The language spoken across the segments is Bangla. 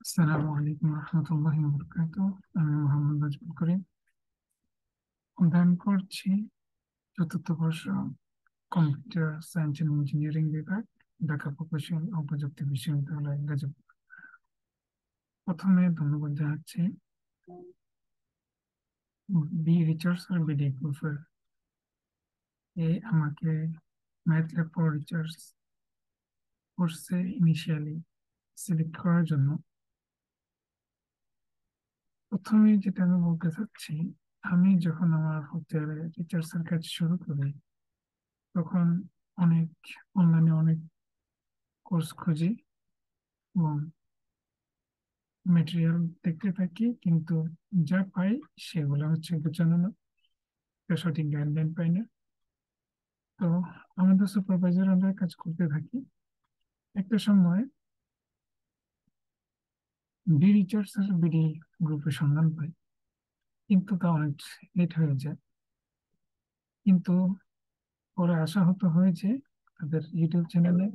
আসসালামু আলাইকুম রহমতুল্লাহি ওয়া বারাকাতুহু। আমি মোহাম্মদ নাজমুল করিম, অধ্যয়ন করছি চতুর্থ বর্ষ কম্পিউটার সায়েন্স এন্ড ইঞ্জিনিয়ারিং বিভাগ, ঢাকা প্রকৌশল ও প্রযুক্তি বিশ্ববিদ্যালয় গাজীপুর। প্রথমে ধন্যবাদ জানাচ্ছি বি রিচার্স আর বিডি গ্রুপের আমাকে ম্যাথল্যাব ফর রিচার্স কোর্সে ইনিশিয়ালি সিলেক্ট করার জন্য। প্রথমে যেটা আমি বলতে চাচ্ছি, আমি যখন আমার হচ্ছে রিচার্স এর কাজ শুরু করি, তখন অনেক অনলাইনে অনেক কোর্স খুঁজি এবং মেটেরিয়াল দেখতে থাকি, কিন্তু যা পাই সেগুলো হচ্ছে গোছানো না, একটা সঠিক গাইডলাইন পাই না। তো আমাদের সুপারভাইজার আন্ডারে কাজ করতে থাকি। একটা সময় বি রিচার্স আর বিডি গ্রুপের সন্ধান পাই, কিন্তু তা অনেক লেট হয়ে যায়। কিন্তু পরে আশাহত হয়েছে তাদের ইউটিউব চ্যানেলে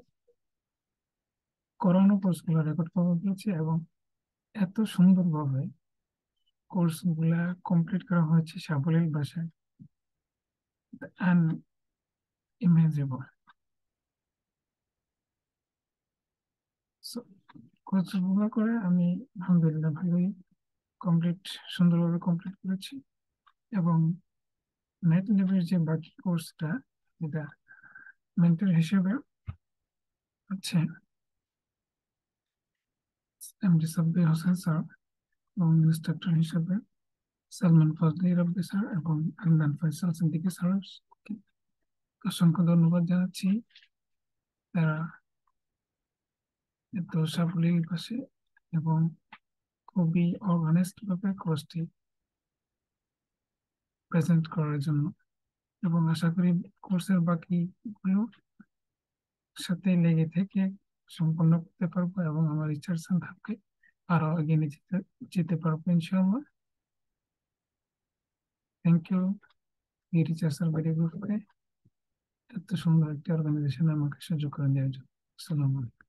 করানো কোর্সগুলো রেকর্ড পাওয়া গিয়েছে এবং এত সুন্দরভাবে কোর্স গুলা কমপ্লিট করা হয়েছে সাবলীল ভাষায়, আনইমেজিবল। কোর্স গুলো করে আমি আলহামদুলিল্লাহ ভালোই কমপ্লিট, সুন্দরভাবে কমপ্লিট করেছি। এবং নেট ল্যাবের যে বাকি কোর্সটা, যেটা মেন্টর হিসেবে আছে এমডি সাব্বির হোসেন স্যার, এবং ইনস্ট্রাক্টর হিসেবে সালমান ফজলি রব্বি স্যার এবং আলমান ফয়সাল সিদ্দিকী স্যার, অসংখ্য ধন্যবাদ জানাচ্ছি। তারা এত সাবলীল ভাষে এবং খুবই অনেস্ট ভাবে কোর্সটি প্রেজেন্ট করার জন্য। এবং আশা করি কোর্সের বাকি গুলো সাথে লেগে থেকে সম্পন্ন করতে পারবো এবং আমার রিসার্চ ধাপকে আরো এগিয়ে নিয়ে যেতে যেতে পারবো ইনশাআল্লাহ। থ্যাংক ইউ এই রিসার্চ বিডি গ্রুপকে এত সুন্দর একটি অর্গানাইজেশন আমাকে সুযোগ করে দেওয়ার জন্য। আসসালামু আলাইকুম।